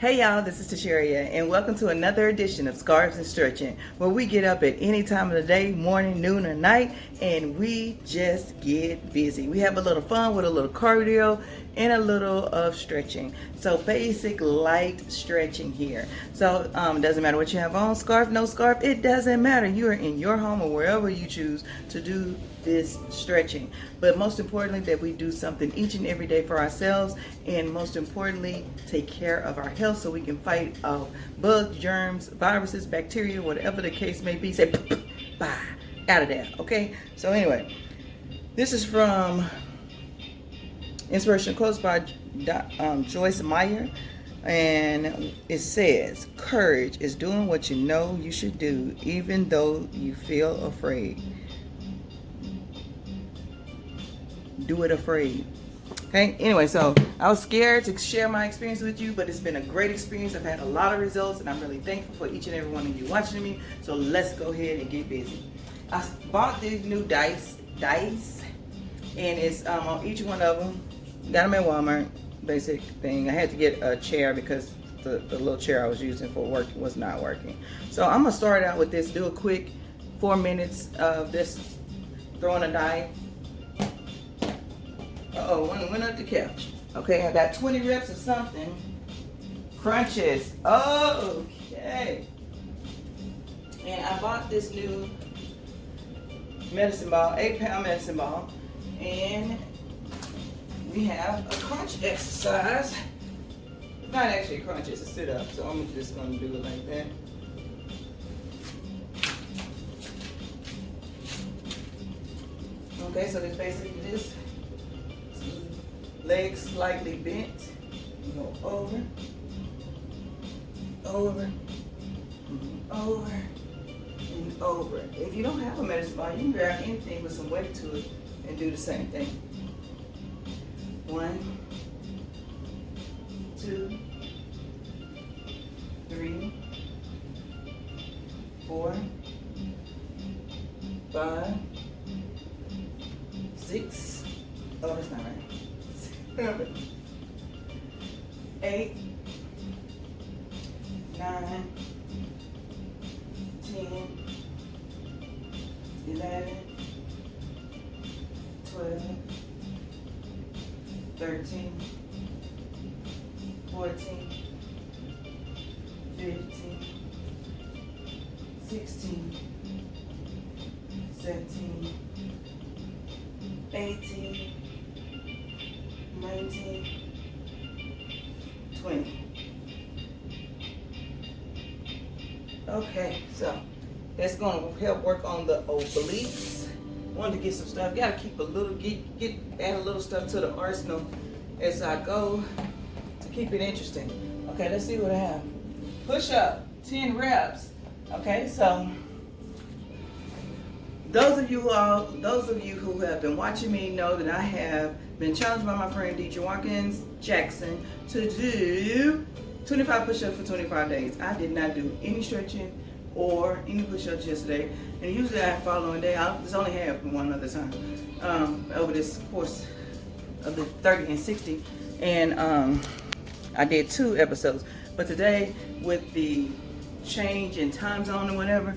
Hey y'all, this is Tasharia, and welcome to another edition of Scarves and Stretching, where we get up at any time of the day, morning, noon, or night, and we just get busy. We have a little fun with a little cardio and a little of stretching. So basic light stretching here. So doesn't matter what you have on, scarf, no scarf, it doesn't matter. You are in your home or wherever you choose to do this stretching. But most importantly, that we do something each and every day for ourselves, and most importantly, take care of our health so we can fight off bugs, germs, viruses, bacteria, whatever the case may be. Say bye, out of there. Okay, so anyway, this is from Inspiration Quotes by Joyce Meyer, and it says, courage is doing what you know you should do even though you feel afraid. Do it afraid. Okay, anyway, so I was scared to share my experience with you, but it's been a great experience. I've had a lot of results, and I'm really thankful for each and every one of you watching me. So let's go ahead and get busy. I bought these new dice, and it's on each one of them. Got them at Walmart, basic thing. I had to get a chair because the little chair I was using for work was not working. So I'm gonna start out with this, do a quick 4 minutes of this throwing a die. Uh-oh, one went up the couch. Okay, I got 20 reps of something. Crunches. Okay. And I bought this new medicine ball, 8-pound medicine ball. And we have a crunch exercise. It's not actually a crunch, it's a sit-up. So I'm just gonna do it like that. Okay, so it's basically this. Legs slightly bent. Go over, over, over, and over. If you don't have a medicine ball, you can grab anything with some weight to it and do the same thing. 1, 2, 3, 4, 5, 6. Oh, that's not right. 8, 9, 10, 11, 12, 13, 14, 15, 16, 17, 18, 19, 20. Okay, so that's going to help work on the obliques. Wanted to get some stuff. Got to keep a little, add a little stuff to the arsenal as I go to keep it interesting. Okay, let's see what I have. Push up, 10 reps. Okay, so those of you who have been watching me know that I have been challenged by my friend Deidre Watkins Jackson to do 25 push-ups for 25 days. I did not do any stretching or any push-ups yesterday, and usually I following day. I just only have one other time over this course of the 30 and 60, and I did 2 episodes. But today, with the change in time zone and whatever,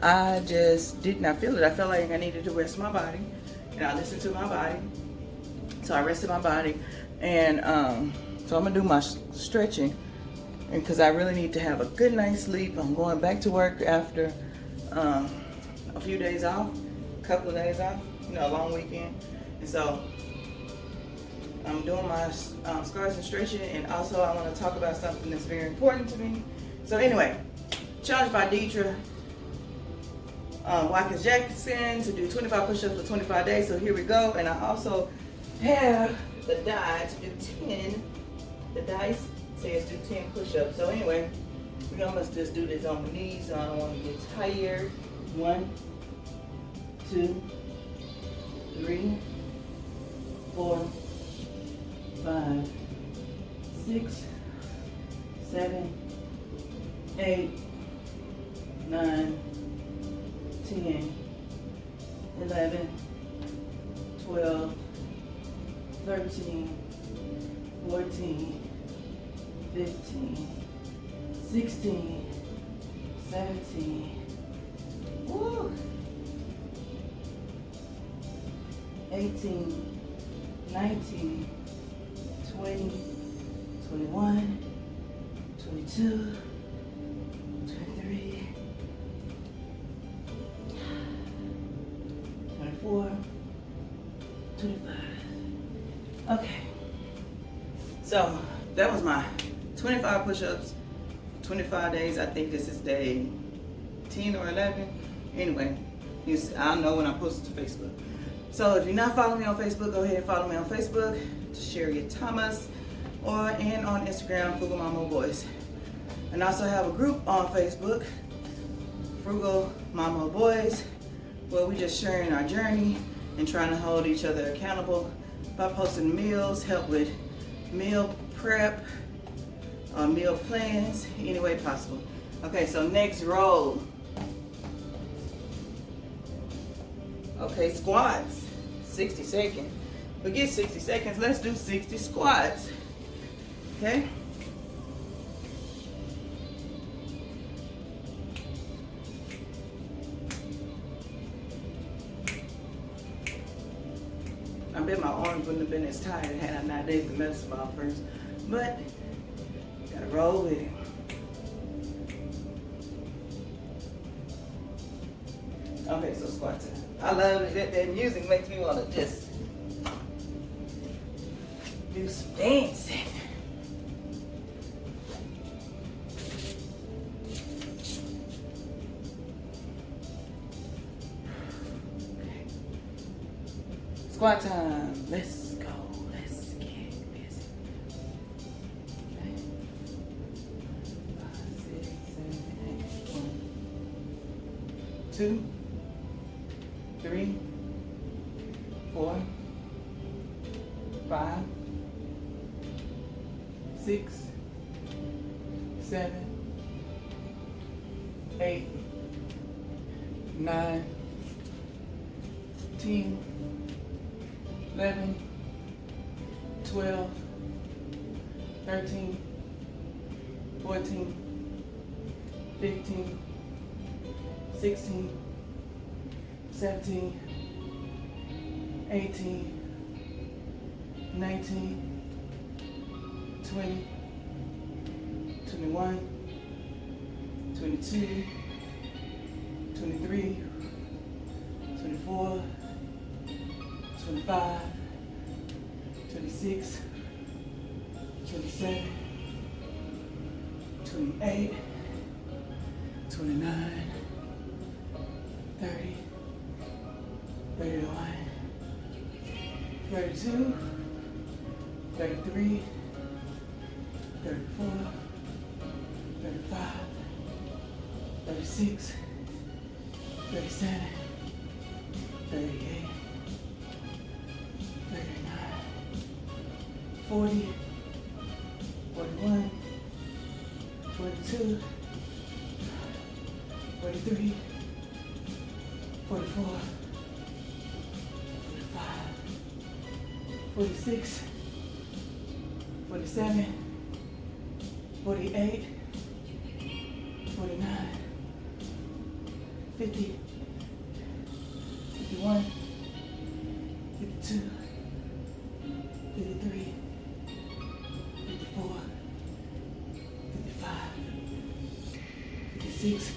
I just did not feel it. I felt like I needed to rest my body, and I listened to my body. So I rested my body, and so I'm gonna do my stretching, and because I really need to have a good night's sleep. I'm going back to work after a few days off, a couple of days off, a long weekend, and so I'm doing my scarves and stretching, and also I want to talk about something that's very important to me. So anyway, challenged by Deidre Watkins Jackson to do 25 push-ups for 25 days. So here we go, and I also have the die to do 10. The dice says do 10 push-ups. So anyway, we're gonna just do this on the knees so I don't want to get tired. 1, 2, 3, 4, 5, 6, 7, 8, 9, 10, 11, 12, 13, 14, 15, 16, 17, woo, 18, 19, 20, 21, 22, 23, 24, 25. Okay. So that was my 25 push-ups, 25 days. I think this is day 10 or 11. Anyway, I'll know when I post it to Facebook. So if you're not following me on Facebook, go ahead and follow me on Facebook, Sherry Thomas, and on Instagram, Frugal Mama Boys. And I also have a group on Facebook, Frugal Mama Boys, where we just sharing our journey and trying to hold each other accountable by posting meals, help with meal prep, meal plans, any way possible. Okay, so next roll. Okay, squats, 60 seconds. Forget 60 seconds, let's do 60 squats. Okay? I bet my arms wouldn't have been as tired had I not did the medicine ball first. But, gotta roll with it. Okay, so squat time. I love it. That music makes me want to just do some dancing. Okay. Squat time. Let's go. Let's get busy. Okay. 5, 6, 7, 8. 1, 2, 3, 4, 5, 6, 7, 8, 9, 10, 11, 12, 13, 14, 15, 16, 17, 18, 19, 20, 21, 22, 23, 24, 25, 26, 27, 28, 29, 30, 31, 32, 33, 34, 35, 36, 37, 38, 39, 40, 41, 42, 43, 44, 45, 46, 47, 48, 49, 50, 51, 52, 53, 54, 55, 56,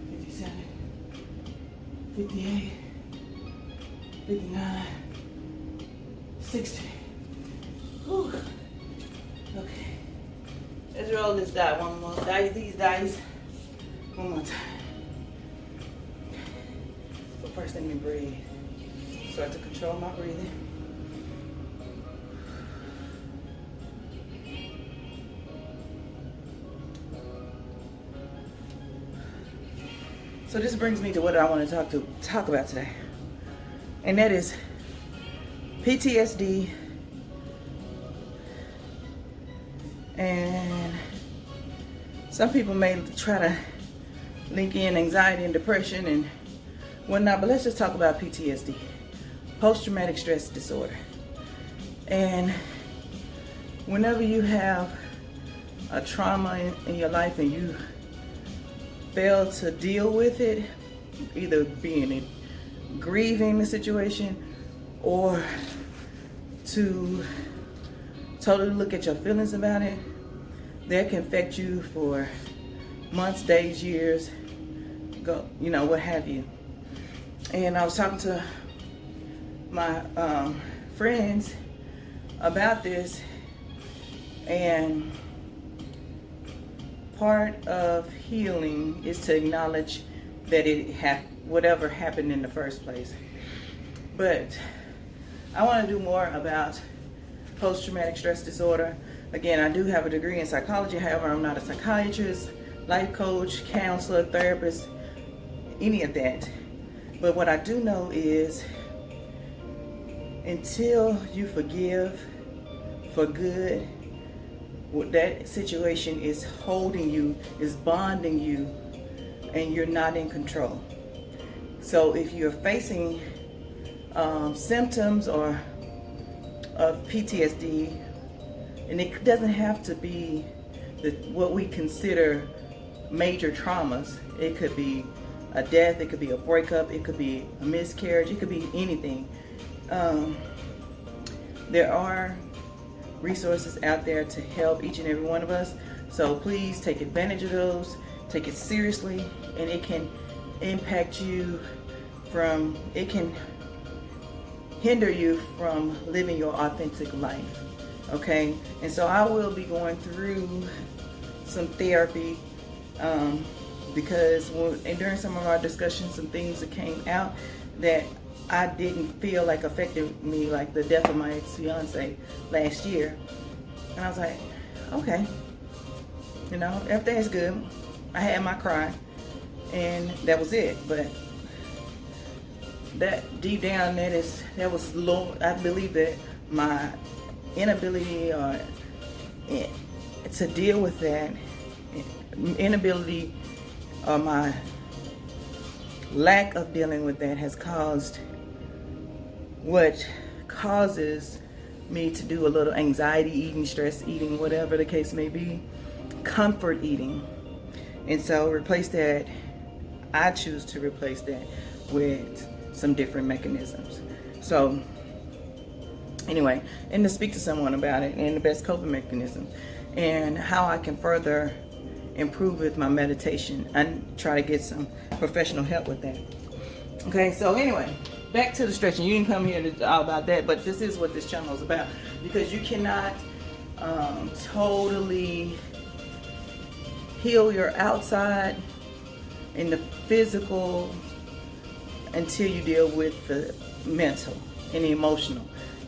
57, 58, 59, 60. Whew. Okay. Let's roll this die one more. These dice one more time. But first, let me breathe. Start to control my breathing. So this brings me to what I want to talk about today, and that is PTSD and some people may try to link in anxiety and depression and whatnot, but let's just talk about PTSD, post-traumatic stress disorder. And whenever you have a trauma in your life and you fail to deal with it, either being grieving the situation or to totally look at your feelings about it, that can affect you for months, days, years, what have you. And I was talking to my friends about this, and part of healing is to acknowledge that whatever happened in the first place. But I want to do more about post-traumatic stress disorder. Again, I do have a degree in psychology. However, I'm not a psychiatrist, life coach, counselor, therapist, any of that. But what I do know is until you forgive for good, that situation is holding you, is bonding you, and you're not in control. So if you're facing symptoms of PTSD, and it doesn't have to be what we consider major traumas. It could be a death, it could be a breakup, it could be a miscarriage, it could be anything. There are resources out there to help each and every one of us. So please take advantage of those, take it seriously, and it can impact you it can hinder you from living your authentic life. Okay, and so I will be going through some therapy because during some of our discussions, some things that came out that I didn't feel like affected me, like the death of my ex-fiance last year. And I was like, okay, everything's good. I had my cry, and that was it. But that deep down, that was low. I believe that my inability to deal with that, inability or my lack of dealing with that has caused what causes me to do a little anxiety eating, stress eating, whatever the case may be, comfort eating. And so I choose to replace that with some different mechanisms. So anyway, and to speak to someone about it and the best coping mechanism and how I can further improve with my meditation and try to get some professional help with that. Okay, so anyway, back to the stretching. You didn't come here to all about that, but this is what this channel is about, because you cannot totally heal your outside and the physical until you deal with the mental and the emotional.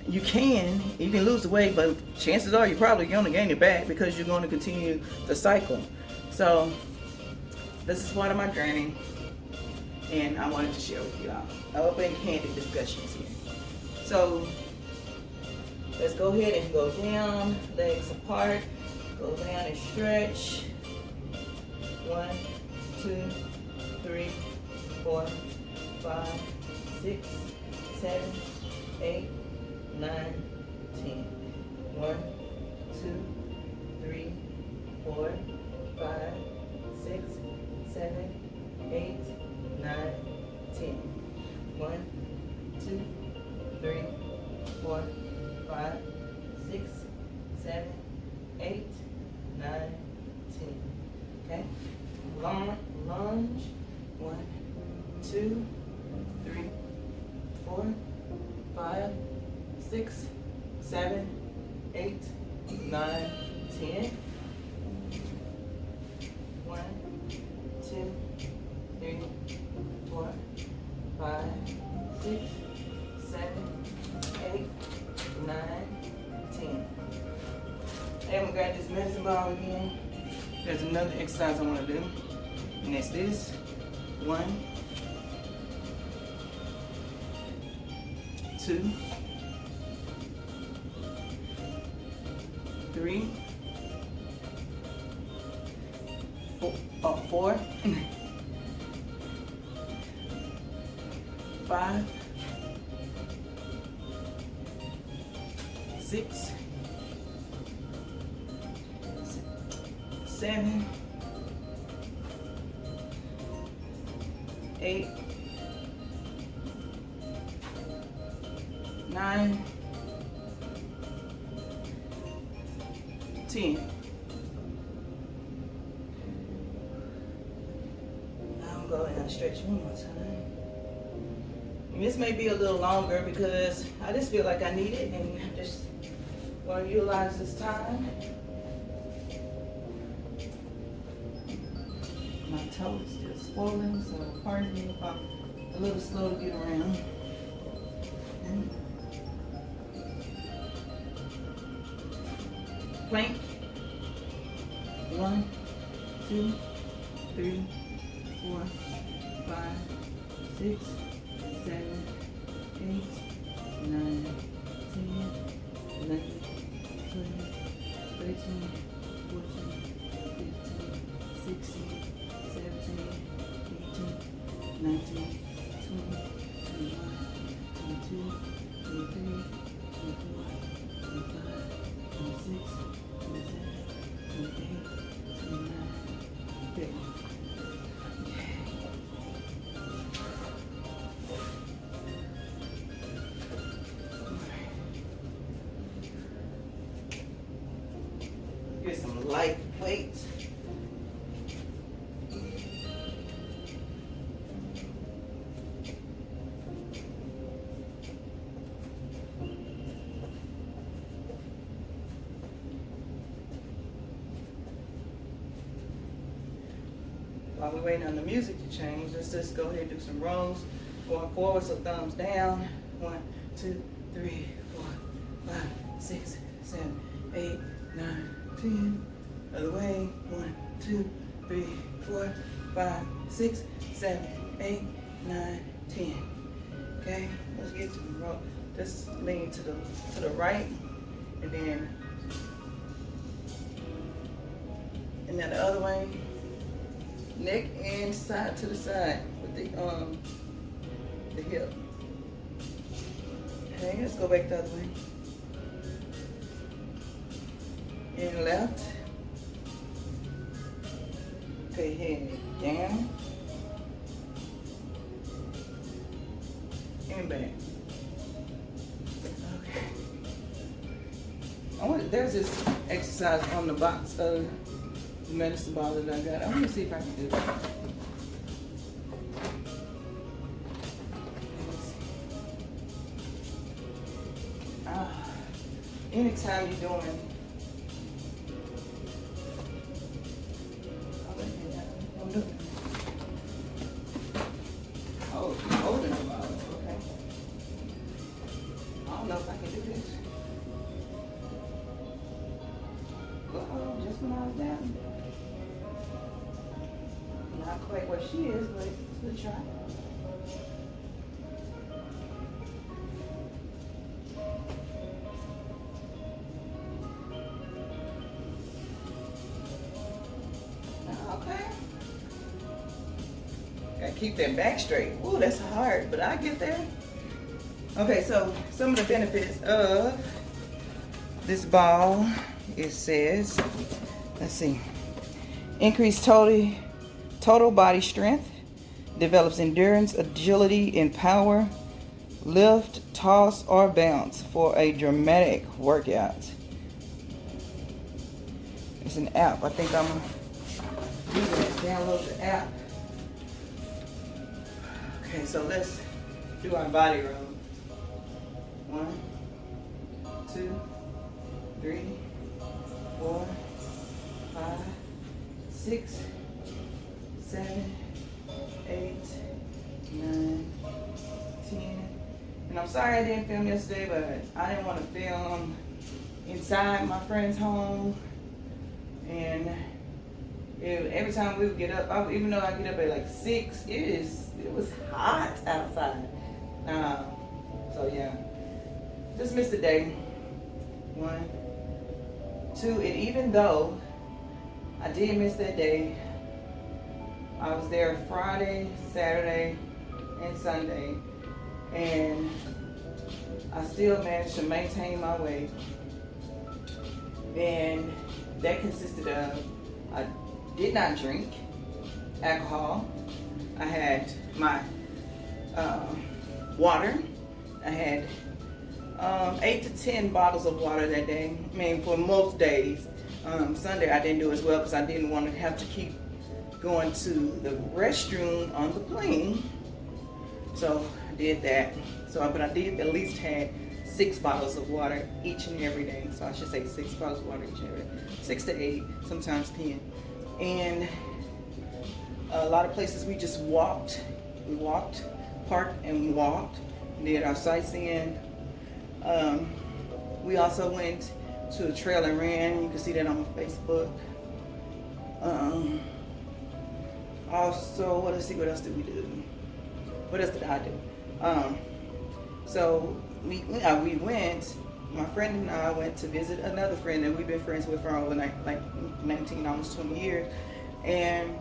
You can lose the weight, but chances are you're probably going to gain it back because you're going to continue the cycle. So this is part of my journey, and I wanted to share with you all. Open, candid discussions here. So let's go ahead and go down, legs apart, go down and stretch. 1, 2, 3, 4, 5, 6, 7, 8, 9, 10. 1, 2, 3, 4, 5, 6, 7, 8, 9, 10. 1, 2, 3, 4, 5, 6, 7, 8, 9, 10. Okay? Lunge. 1, 2, 3, 4, 5, 6, 7, 8, 9, 10. 1, 2, 3, 4, 5, 6, 7, 8, 9, 10. Hey, I'm gonna grab this medicine ball again. There's another exercise I want to do, and it's this. 1, 2, 3, 4, 5, 6, 7, 8, 9, 10. Now I'm going to stretch one more time. And this may be a little longer because I just feel like I need it and I just want to utilize this time. My toe is still swollen, so pardon me if I'm a little slow to get around. Plank. 1, 2, 3, 4, 5, 6, 7, 8, 9, 10, 11, 12, 13, 14, 15, 16, 17, 18, 19, 20, 21, 22, 23, 24, 25, 26, 27, 28, 29, 30. Get some light weights. While we're waiting on the music to change, let's just go ahead and do some rolls. Going forward, so thumbs down. 1, 2, 3, 4, 5, 6, 7, 8, 9, 10. Other way. 1, 2, 3, 4, 5, 6, 7, 8, 9, 10. Okay, let's get to the roll. Just lean to the right, and then the other way. Neck and side to the side with the hip. Okay, let's go back the other way. And left. Okay, head down. And back. Okay. There's this exercise on the box of the medicine ball that I got. I'm gonna see if I can do it. Anytime you're doing oh, you're holding the ball. Okay. I don't know if I can do this. Uh-oh, just when I was down. Not quite where she is, but we'll try. Okay. Gotta keep that back straight. Ooh, that's hard, but I get there. Okay, so some of the benefits of this ball, it says, let's see, increase total body strength, develops endurance, agility, and power, lift, toss, or bounce for a dramatic workout. It's an app. I think I'm gonna do that. Download the app. Okay, so let's do our body roll. 1, 2, 3, 4, 5, 6, 7, 8, 9, 10. And I'm sorry I didn't film yesterday, but I didn't want to film inside my friend's home. And every time we would get up, even though I get up at like 6, it was hot outside. So yeah, just missed a day. 1, 2, and even though I did miss that day, I was there Friday, Saturday, and Sunday, and I still managed to maintain my weight. And that consisted of I did not drink alcohol. I had my water. I had 8 to 10 bottles of water that day. I mean, for most days. Sunday I didn't do as well because I didn't want to have to keep going to the restroom on the plane. So I did that. But I did at least had 6 bottles of water each and every day. So I should say 6 bottles of water each and every day. 6 to 8, sometimes 10. And a lot of places we just walked. We walked, parked and walked. Did our sightseeing. We also went to a trail and ran. You can see that on my Facebook. Also, let's see, what else did we do? What else did I do? So we went, my friend and I went to visit another friend that we've been friends with for over like 19, almost 20 years. And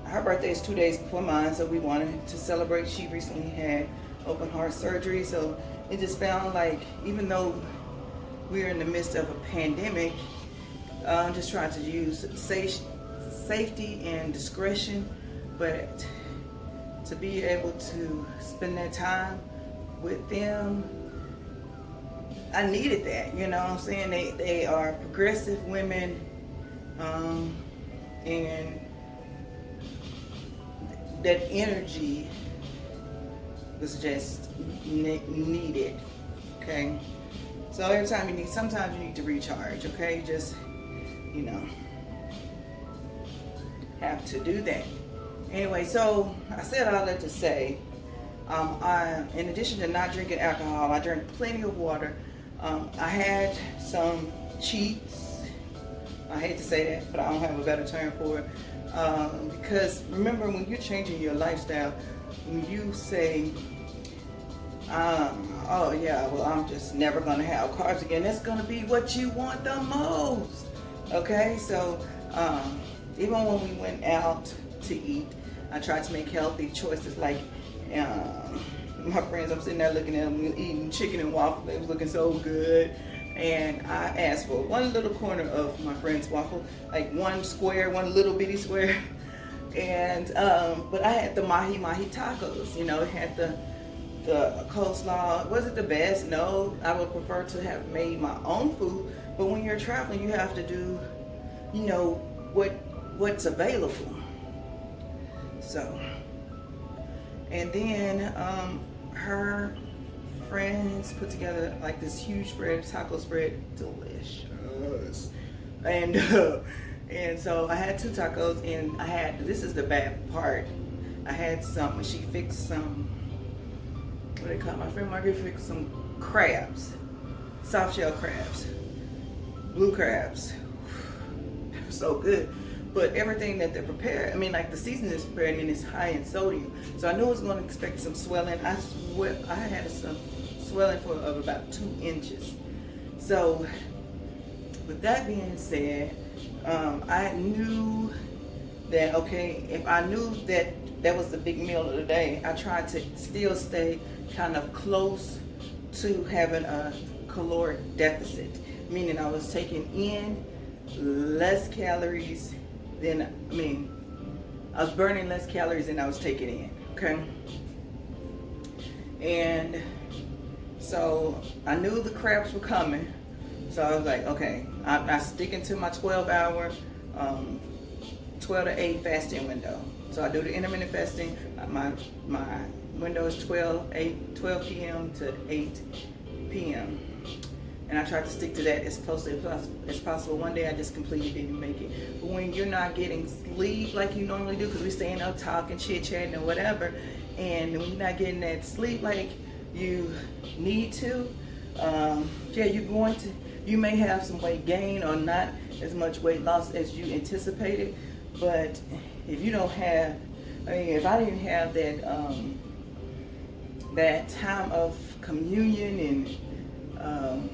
her birthday is 2 days before mine, so we wanted to celebrate. She recently had open heart surgery, so it just found like, even though we're in the midst of a pandemic, I'm just trying to use safety and discretion, but to be able to spend that time with them, I needed that, you know what I'm saying? They are progressive women, and that energy was just needed, okay? So every time sometimes you need to recharge, okay? Just, you know, have to do that. Anyway, so I said all that to say, in addition to not drinking alcohol, I drank plenty of water. I had some cheats. I hate to say that, but I don't have a better term for it. Because remember, when you're changing your lifestyle, when you say, oh yeah, well, I'm just never gonna have carbs again, that's gonna be what you want the most. Okay, so even when we went out to eat, I tried to make healthy choices. Like my friends, I'm sitting there looking at them eating chicken and waffle. It was looking so good. And I asked for one little corner of my friend's waffle, like one little bitty square. And but I had the mahi tacos. You know, it had the coleslaw. Was it the best? No, I would prefer to have made my own food. But when you're traveling, you have to do, you know, what's available. So, and then her friends put together like this huge spread, taco spread, delicious. And so I had 2 tacos, and this is the bad part, I had some, she fixed some, what they call it? My friend Margaret fixed some crabs, soft shell crabs, blue crabs. So good. But everything that they prepare, I mean, like the seasoning is prepared and it's high in sodium. So I knew I was going to expect some swelling. I had some swelling of about 2 inches. So with that being said, I knew that, okay, if I knew that was the big meal of the day, I tried to still stay kind of close to having a caloric deficit, meaning I was taking in less calories than, I was burning less calories than I was taking in, okay? And so I knew the crabs were coming, so I was like, okay, I'm sticking to my 12-hour, 12 to 8 fasting window. So I do the intermittent fasting. My window is 12 p.m. to 8 p.m. And I tried to stick to that as close as possible. One day I just completely didn't make it. But when you're not getting sleep like you normally do, because we're staying up talking, chit-chatting and whatever, and when you're not getting that sleep like you need to, you may have some weight gain or not as much weight loss as you anticipated. But if you don't have, if I didn't have that time of communion and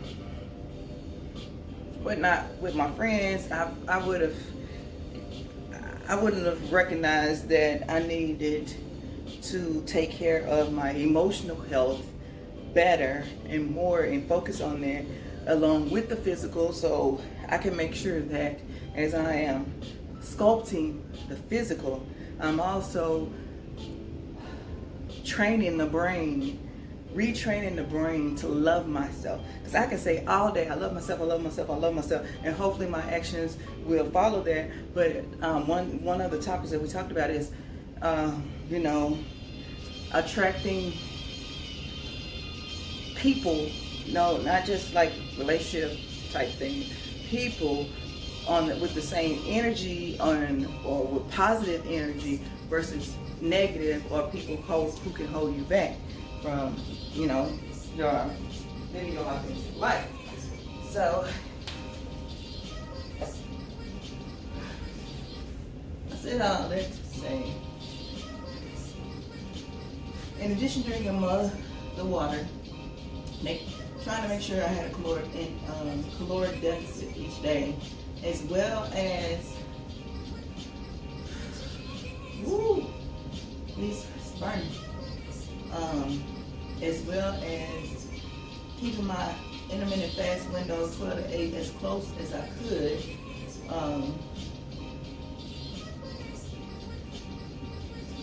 whatnot with my friends, I wouldn't have recognized that I needed to take care of my emotional health better and more, and focus on that along with the physical, so I can make sure that as I am sculpting the physical, I'm also training the brain, retraining the brain to love myself. Because I can say all day, I love myself, I love myself, I love myself, and hopefully my actions will follow that. But one of the topics that we talked about is, attracting people, not just like relationship type thing, people with the same energy or with positive energy versus negative, or people who can hold you back from your living your authentic life. So I said all that to say, in addition to drinking the water, trying to make sure I had a caloric deficit each day, as well as these burning, as well as keeping my intermittent fast window 12 to 8 as close as I could.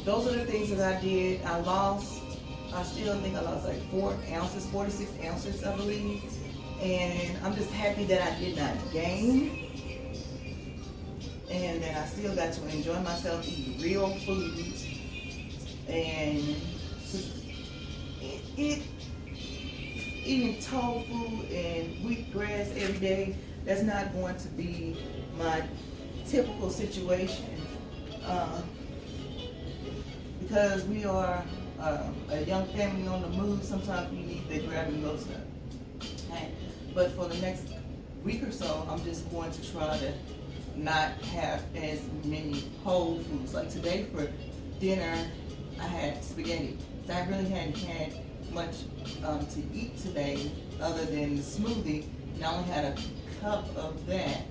Those are the things that I did. I still think I lost like 4 ounces, 46 ounces, I believe. And I'm just happy that I did not gain. And that I still got to enjoy myself, eat real food. And eating tofu and wheatgrass every day, that's not going to be my typical situation. Because we are a young family on the move, sometimes we need the grab and go stuff. Okay. But for the next week or so, I'm just going to try to not have as many whole foods. Like today for dinner, I had spaghetti. So I really hadn't had much to eat today other than the smoothie, and I only had a cup of that.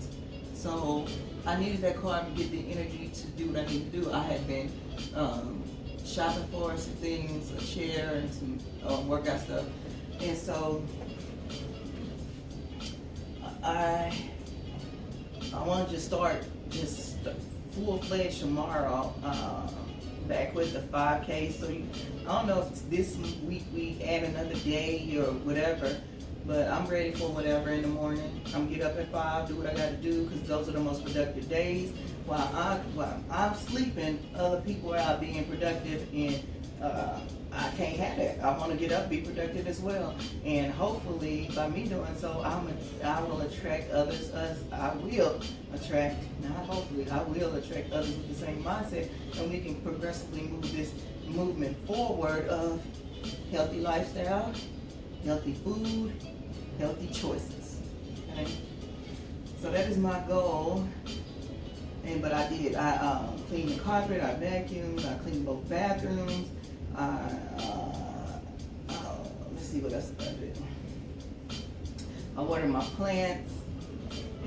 So I needed that carb to get the energy to do what I need to do. I had been shopping for some things, a chair and some workout stuff. And so I want to just start full-fledged tomorrow, back with the 5K. So I don't know if this week we add another day or whatever, but I'm ready for whatever in the morning. I'm gonna get up at 5, do what I gotta do, because those are the most productive days. While I'm sleeping, other people are out being productive, and I can't have that. I want to get up, be productive as well, and hopefully by me doing so, I will attract others. I will attract others with the same mindset, and we can progressively move this movement forward of healthy lifestyle, healthy food, healthy choices. Okay, so that is my goal. But I cleaned the carpet, I vacuumed, I cleaned both bathrooms. Let's see what else I did. I watered my plants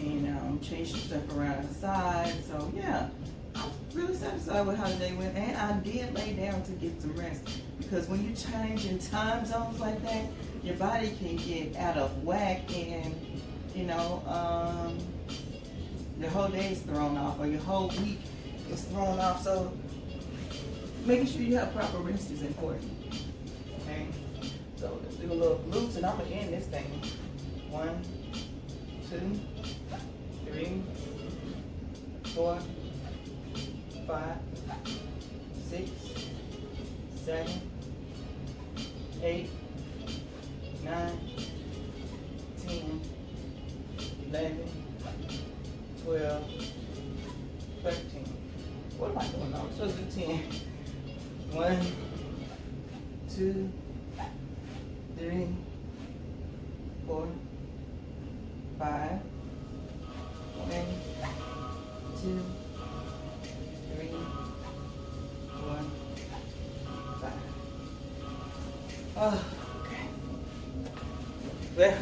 and changed some stuff around outside. So yeah, I'm really satisfied with how the day went. And I did lay down to get some rest, because when you change in time zones like that, your body can get out of whack, and your whole day is thrown off, or your whole week is thrown off. So making sure you have proper rest is important. Okay, so let's do a little glutes, and I'm gonna end this thing. 1, 2, 3, 4, 5, 6, 7, 8, 9, 10, 11, 12, 13. What am I doing now? I'm supposed to do 10. 1, 2, 3, 4, 5. 1, 2, 3, 4, 5. Oh, okay. Well,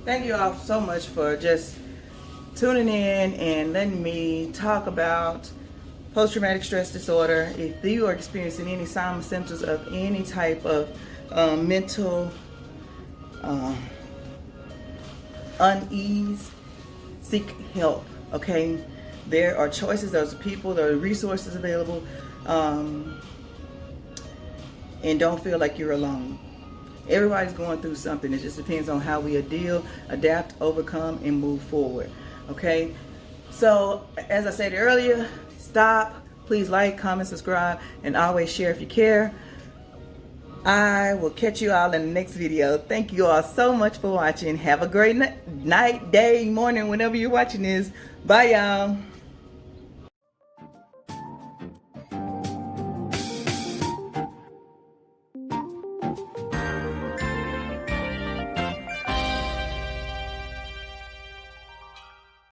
thank you all so much for just tuning in and letting me talk about post-traumatic stress disorder. If you are experiencing any signs and symptoms of any type of mental unease, seek help, okay? There are choices, there's people, there are resources available, and don't feel like you're alone. Everybody's going through something. It just depends on how we deal, adapt, overcome, and move forward. Okay? So, as I said earlier, stop. Please like, comment, subscribe, and always share if you care. I will catch you all in the next video. Thank you all so much for watching. Have a great night, day, morning, whenever you're watching this. Bye, y'all.